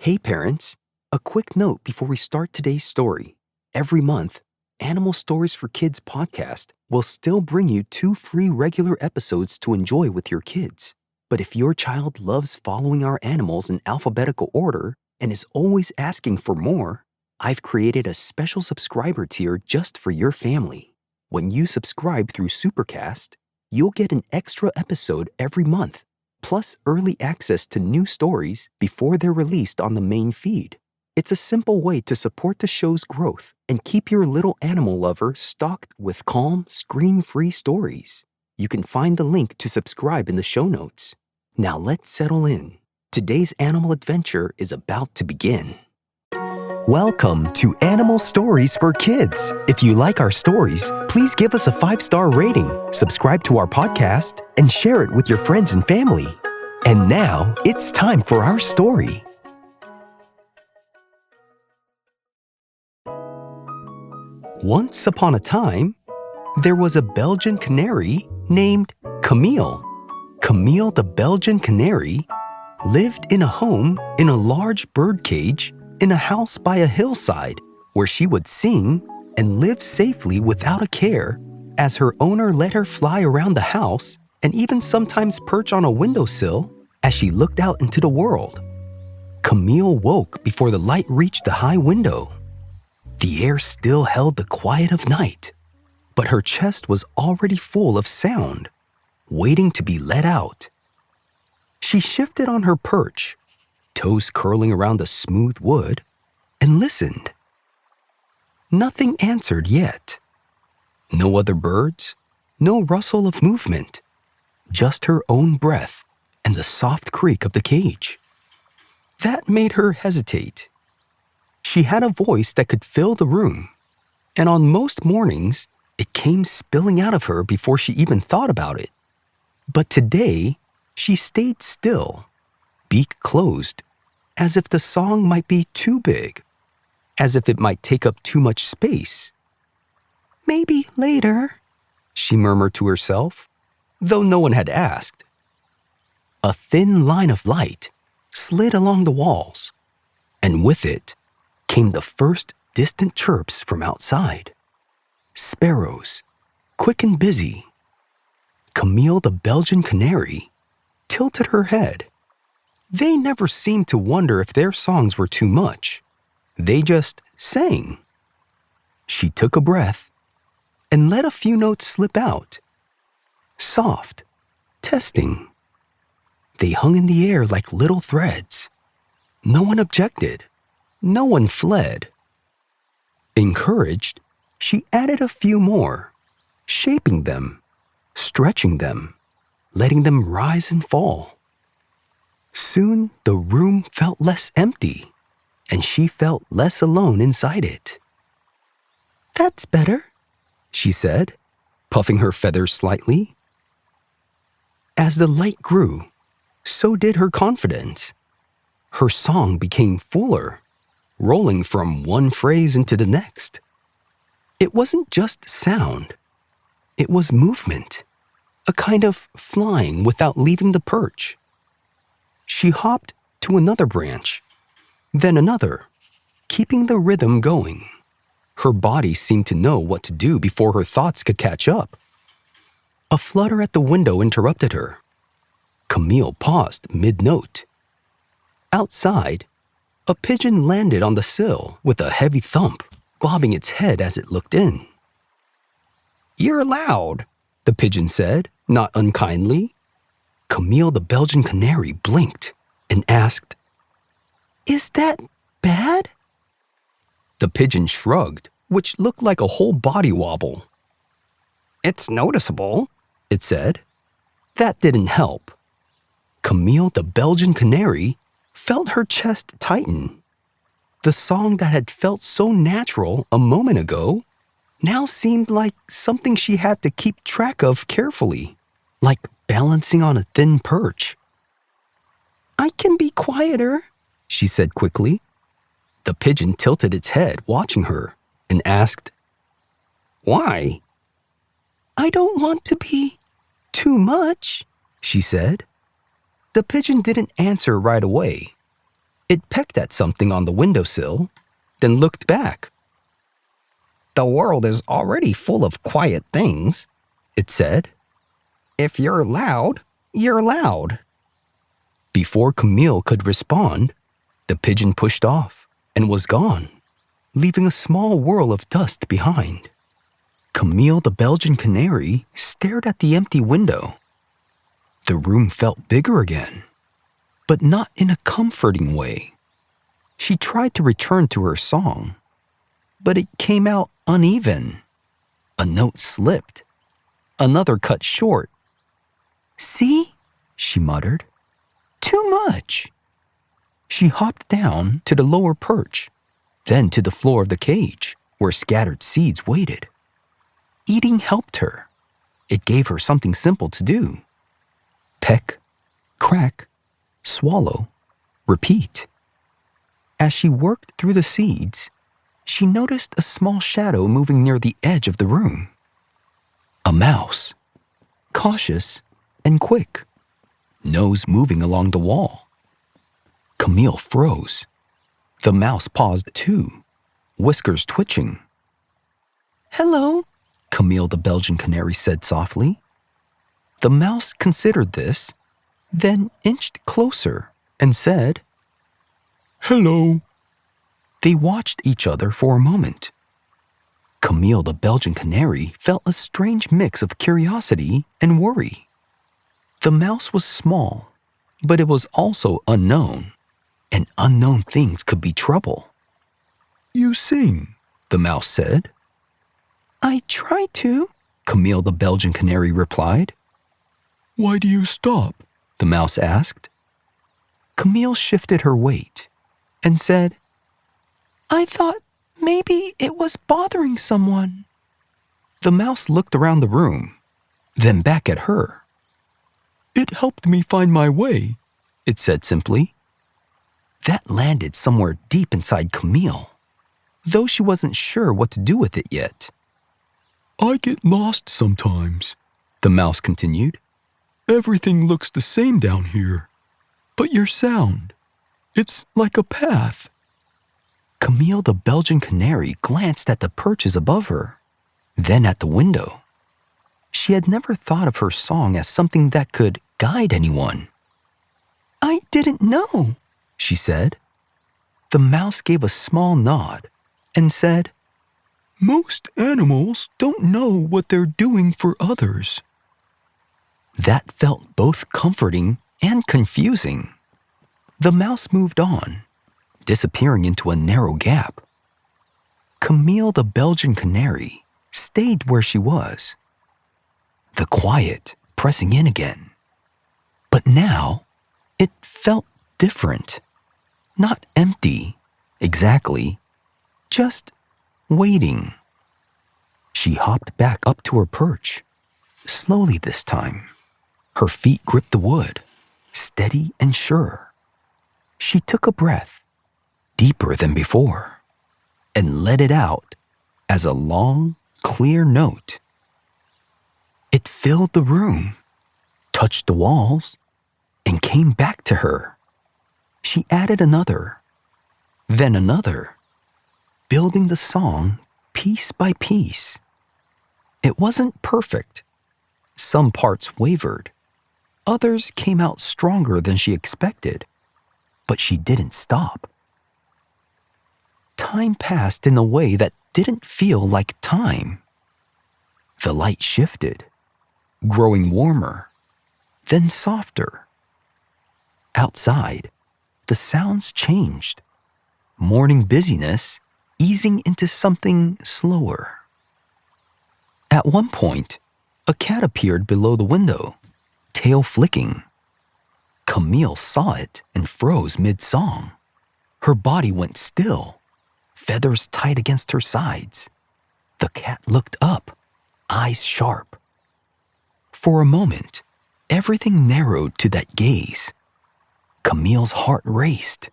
Hey parents, a quick note before we start today's story. Every month, Animal Stories for Kids podcast will still bring you 2 free regular episodes to enjoy with your kids. But if your child loves following our animals in alphabetical order and is always asking for more, I've created a special subscriber tier just for your family. When you subscribe through Supercast, you'll get an extra episode every month, plus early access to new stories before they're released on the main feed. It's a simple way to support the show's growth and keep your little animal lover stocked with calm, screen-free stories. You can find the link to subscribe in the show notes. Now let's settle in. Today's animal adventure is about to begin. Welcome to Animal Stories for Kids. If you like our stories, please give us a 5-star rating, subscribe to our podcast, and share it with your friends and family. And now, it's time for our story. Once upon a time, there was a Belgian canary named Camille. Camille the Belgian canary lived in a home in a large bird cage in a house by a hillside where she would sing and live safely without a care as her owner let her fly around the house and even sometimes perch on a windowsill as she looked out into the world. Camille woke before the light reached the high window. The air still held the quiet of night, but her chest was already full of sound, waiting to be let out. She shifted on her perch, toes curling around the smooth wood, and listened. Nothing answered yet. No other birds, no rustle of movement, just her own breath and the soft creak of the cage. That made her hesitate. She had a voice that could fill the room, and on most mornings, it came spilling out of her before she even thought about it. But today, she stayed still, beak closed, as if the song might be too big, as if it might take up too much space. "Maybe later," she murmured to herself, though no one had asked. A thin line of light slid along the walls, and with it came the first distant chirps from outside. Sparrows, quick and busy. Camille the Belgian canary tilted her head. They never seemed to wonder if their songs were too much. They just sang. She took a breath and let a few notes slip out. Soft, testing. They hung in the air like little threads. No one objected. No one fled. Encouraged, she added a few more, shaping them, stretching them, letting them rise and fall. Soon, the room felt less empty, and she felt less alone inside it. "That's better," she said, puffing her feathers slightly. As the light grew, so did her confidence. Her song became fuller, rolling from one phrase into the next. It wasn't just sound. It was movement, a kind of flying without leaving the perch. She hopped to another branch, then another, keeping the rhythm going. Her body seemed to know what to do before her thoughts could catch up. A flutter at the window interrupted her. Camille paused mid-note. Outside, a pigeon landed on the sill with a heavy thump, bobbing its head as it looked in. "You're loud," the pigeon said, not unkindly. Camille the Belgian canary blinked and asked, "Is that bad?" The pigeon shrugged, which looked like a whole body wobble. "It's noticeable," it said. That didn't help. Camille the Belgian canary felt her chest tighten. The song that had felt so natural a moment ago now seemed like something she had to keep track of carefully, like balancing on a thin perch. "I can be quieter," she said quickly. The pigeon tilted its head, watching her, and asked, "Why?" "I don't want to be too much," she said. The pigeon didn't answer right away. It pecked at something on the windowsill, then looked back. "The world is already full of quiet things," it said. "If you're loud, you're loud." Before Camille could respond, the pigeon pushed off and was gone, leaving a small whirl of dust behind. Camille the Belgian Canary stared at the empty window. The room felt bigger again, but not in a comforting way. She tried to return to her song, but it came out uneven. A note slipped. Another cut short. "See?" she muttered. "Too much." She hopped down to the lower perch, then to the floor of the cage, where scattered seeds waited. Eating helped her. It gave her something simple to do. Peck, crack, swallow, repeat. As she worked through the seeds, she noticed a small shadow moving near the edge of the room. A mouse, cautious and quick, nose moving along the wall. Camille froze. The mouse paused too, whiskers twitching. "Hello," Camille the Belgian Canary said softly. The mouse considered this, then inched closer and said, "Hello." They watched each other for a moment. Camille the Belgian Canary felt a strange mix of curiosity and worry. The mouse was small, but it was also unknown, and unknown things could be trouble. "You sing," the mouse said. "I try to," Camille the Belgian Canary replied. "Why do you stop?" the mouse asked. Camille shifted her weight and said, "I thought maybe it was bothering someone." The mouse looked around the room, then back at her. "It helped me find my way," it said simply. That landed somewhere deep inside Camille, though she wasn't sure what to do with it yet. "I get lost sometimes," the mouse continued. "Everything looks the same down here, but your sound, it's like a path." Camille the Belgian Canary glanced at the perches above her, then at the window. She had never thought of her song as something that could guide anyone. "I didn't know," she said. The mouse gave a small nod and said, "Most animals don't know what they're doing for others." That felt both comforting and confusing. The mouse moved on, disappearing into a narrow gap. Camille the Belgian Canary stayed where she was, the quiet pressing in again. But now, it felt different. Not empty, exactly, just waiting. She hopped back up to her perch, slowly this time. Her feet gripped the wood, steady and sure. She took a breath, deeper than before, and let it out as a long, clear note. It filled the room, touched the walls, and came back to her. She added another, then another, building the song piece by piece. It wasn't perfect. Some parts wavered. Others came out stronger than she expected, but she didn't stop. Time passed in a way that didn't feel like time. The light shifted, growing warmer, then softer. Outside, the sounds changed, morning busyness easing into something slower. At one point, a cat appeared below the window, tail flicking. Camille saw it and froze mid-song. Her body went still, feathers tight against her sides. The cat looked up, eyes sharp. For a moment, everything narrowed to that gaze. Camille's heart raced.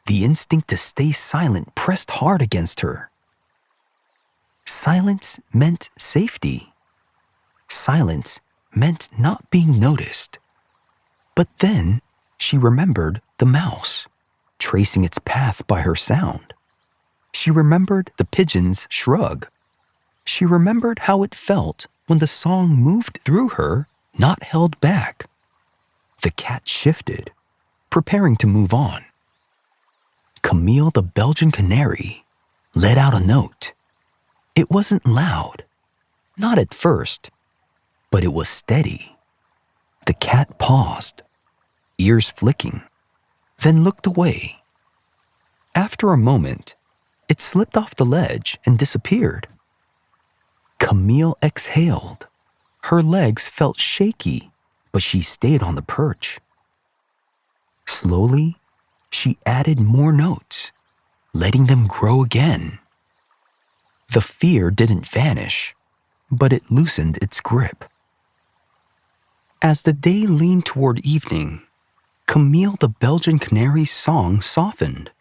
The instinct to stay silent pressed hard against her. Silence meant safety. Silence meant not being noticed. But then she remembered the mouse, tracing its path by her sound. She remembered the pigeon's shrug. She remembered how it felt when the song moved through her, not held back. The cat shifted, preparing to move on. Camille the Belgian Canary let out a note. It wasn't loud, not at first, but it was steady. The cat paused, ears flicking, then looked away. After a moment, it slipped off the ledge and disappeared. Camille exhaled. Her legs felt shaky, but she stayed on the perch. Slowly, she added more notes, letting them grow again. The fear didn't vanish, but it loosened its grip. As the day leaned toward evening, Camille the Belgian Canary's song softened.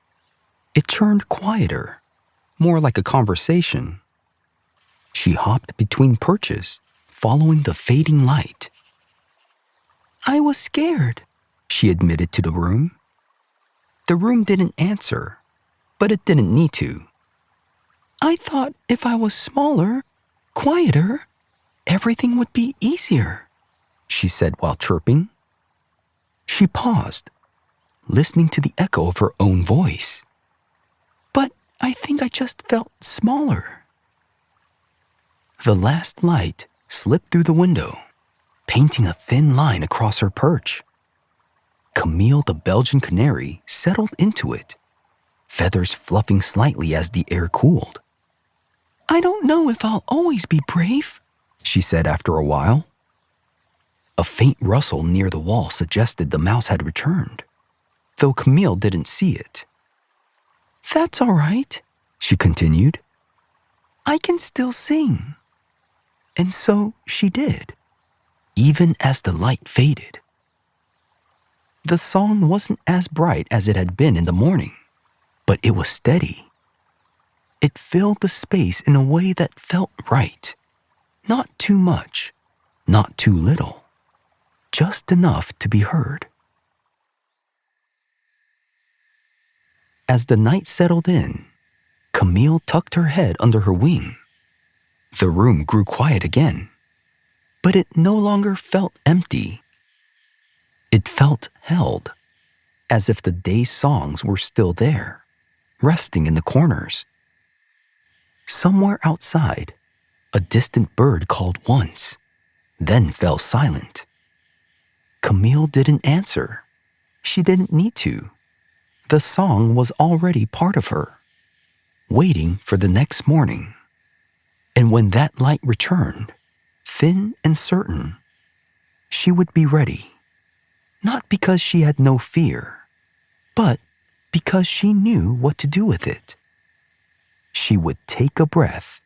It turned quieter, more like a conversation. She hopped between perches, following the fading light. "I was scared," she admitted to the room. The room didn't answer, but it didn't need to. "I thought if I was smaller, quieter, everything would be easier," she said while chirping. She paused, listening to the echo of her own voice. "But I think I just felt smaller." The last light slipped through the window, painting a thin line across her perch. Camille the Belgian Canary settled into it, feathers fluffing slightly as the air cooled. "I don't know if I'll always be brave," she said after a while. A faint rustle near the wall suggested the mouse had returned, though Camille didn't see it. "That's all right," she continued. "I can still sing." And so she did, even as the light faded. The song wasn't as bright as it had been in the morning, but it was steady. It filled the space in a way that felt right. Not too much, not too little, just enough to be heard. As the night settled in, Camille tucked her head under her wing. The room grew quiet again, but it no longer felt empty. It felt held, as if the day's songs were still there, resting in the corners. Somewhere outside, a distant bird called once, then fell silent. Camille didn't answer. She didn't need to. The song was already part of her, waiting for the next morning. And when that light returned, thin and certain, she would be ready. Not because she had no fear, but because she knew what to do with it. She would take a breath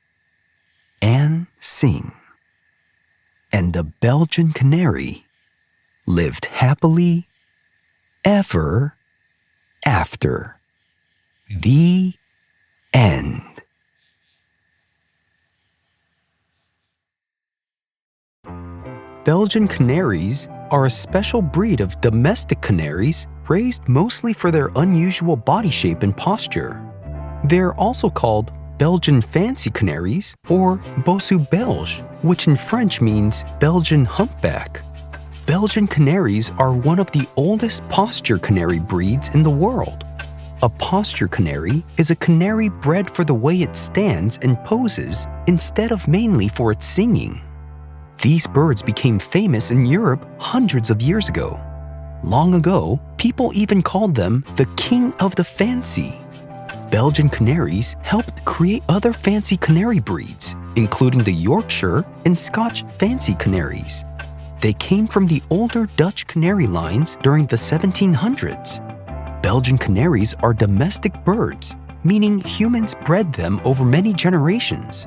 and sing. And the Belgian Canary lived happily ever after. The end. Belgian Canaries are a special breed of domestic canaries raised mostly for their unusual body shape and posture. They're also called Belgian Fancy Canaries or Bossu Belge, which in French means Belgian humpback. Belgian Canaries are one of the oldest posture canary breeds in the world. A posture canary is a canary bred for the way it stands and poses instead of mainly for its singing. These birds became famous in Europe hundreds of years ago. Long ago, people even called them the king of the fancy. Belgian Canaries helped create other fancy canary breeds, including the Yorkshire and Scotch fancy canaries. They came from the older Dutch canary lines during the 1700s. Belgian Canaries are domestic birds, meaning humans bred them over many generations.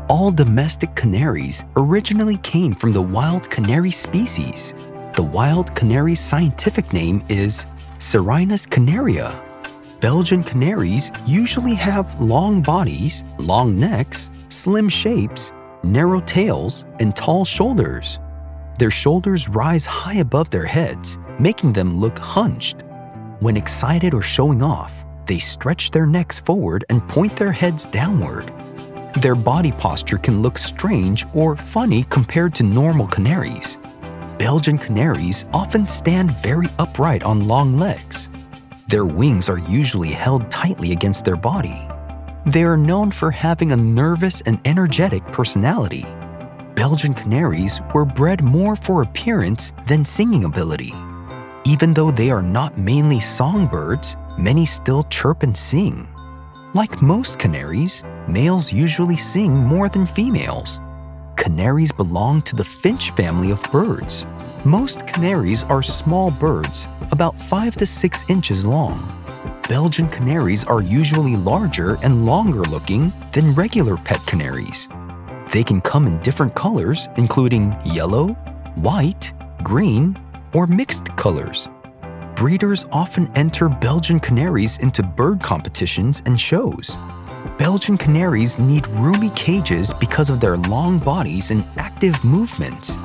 All domestic canaries originally came from the wild canary species. The wild canary's scientific name is Cerinus canaria. Belgian canaries usually have long bodies, long necks, slim shapes, narrow tails, and tall shoulders. Their shoulders rise high above their heads, making them look hunched. When excited or showing off, they stretch their necks forward and point their heads downward. Their body posture can look strange or funny compared to normal canaries. Belgian canaries often stand very upright on long legs. Their wings are usually held tightly against their body. They are known for having a nervous and energetic personality. Belgian canaries were bred more for appearance than singing ability. Even though they are not mainly songbirds, many still chirp and sing. Like most canaries, males usually sing more than females. Canaries belong to the finch family of birds. Most canaries are small birds, about 5 to 6 inches long. Belgian canaries are usually larger and longer looking than regular pet canaries. They can come in different colors, including yellow, white, green, or mixed colors. Breeders often enter Belgian canaries into bird competitions and shows. Belgian canaries need roomy cages because of their long bodies and active movements.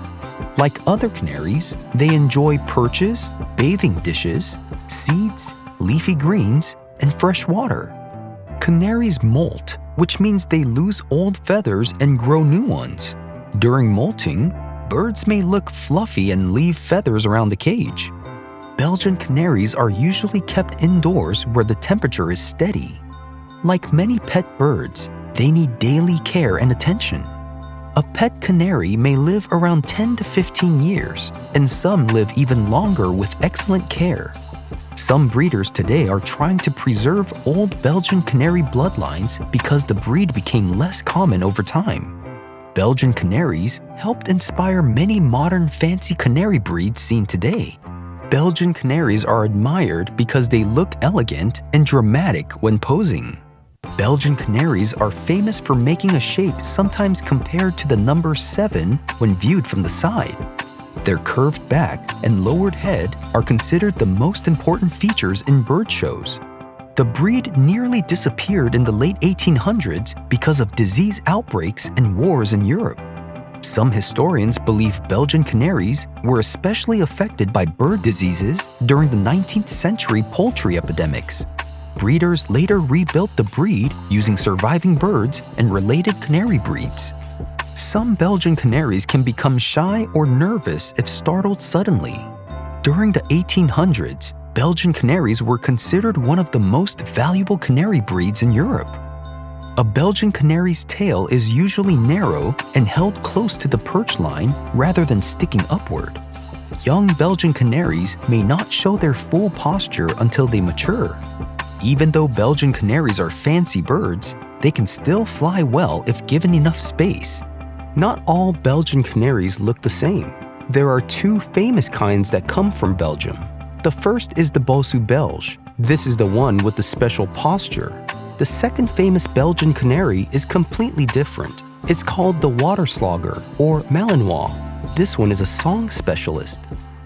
Like other canaries, they enjoy perches, bathing dishes, seeds, leafy greens, and fresh water. Canaries molt, which means they lose old feathers and grow new ones. During molting, birds may look fluffy and leave feathers around the cage. Belgian canaries are usually kept indoors where the temperature is steady. Like many pet birds, they need daily care and attention. A pet canary may live around 10 to 15 years, and some live even longer with excellent care. Some breeders today are trying to preserve old Belgian canary bloodlines because the breed became less common over time. Belgian canaries helped inspire many modern fancy canary breeds seen today. Belgian canaries are admired because they look elegant and dramatic when posing. Belgian canaries are famous for making a shape sometimes compared to the number 7 when viewed from the side. Their curved back and lowered head are considered the most important features in bird shows. The breed nearly disappeared in the late 1800s because of disease outbreaks and wars in Europe. Some historians believe Belgian canaries were especially affected by bird diseases during the 19th century poultry epidemics. Breeders later rebuilt the breed using surviving birds and related canary breeds. Some Belgian canaries can become shy or nervous if startled suddenly. During the 1800s, Belgian canaries were considered one of the most valuable canary breeds in Europe. A Belgian canary's tail is usually narrow and held close to the perch line rather than sticking upward. Young Belgian canaries may not show their full posture until they mature. Even though Belgian canaries are fancy birds, they can still fly well if given enough space. Not all Belgian canaries look the same. There are 2 famous kinds that come from Belgium. The first is the Bossu Belge. This is the one with the special posture. The second famous Belgian canary is completely different. It's called the waterslogger or Malinois. This one is a song specialist.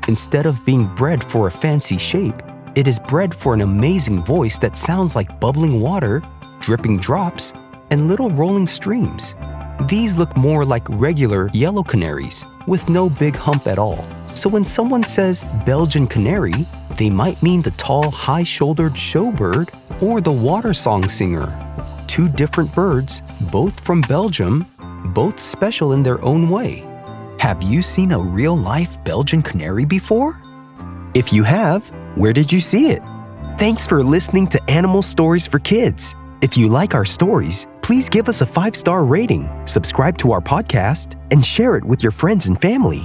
Instead of being bred for a fancy shape, it is bred for an amazing voice that sounds like bubbling water, dripping drops, and little rolling streams. These look more like regular yellow canaries, with no big hump at all. So when someone says Belgian canary, they might mean the tall, high-shouldered showbird or the water song singer. 2 different birds, both from Belgium, both special in their own way. Have you seen a real-life Belgian canary before? If you have, where did you see it? Thanks for listening to Animal Stories for Kids. If you like our stories, please give us a 5-star rating, subscribe to our podcast, and share it with your friends and family.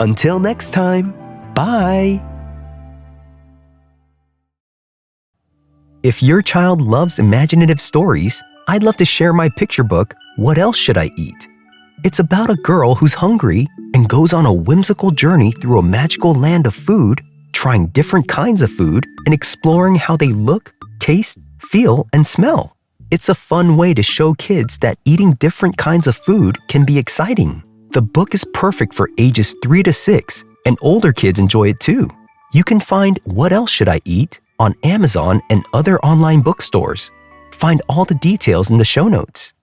Until next time, bye! If your child loves imaginative stories, I'd love to share my picture book, What Else Should I Eat? It's about a girl who's hungry and goes on a whimsical journey through a magical land of food, trying different kinds of food and exploring how they look, taste, feel, and smell. It's a fun way to show kids that eating different kinds of food can be exciting. The book is perfect for ages 3 to 6, and older kids enjoy it too. You can find What Else Should I Eat on Amazon and other online bookstores. Find all the details in the show notes.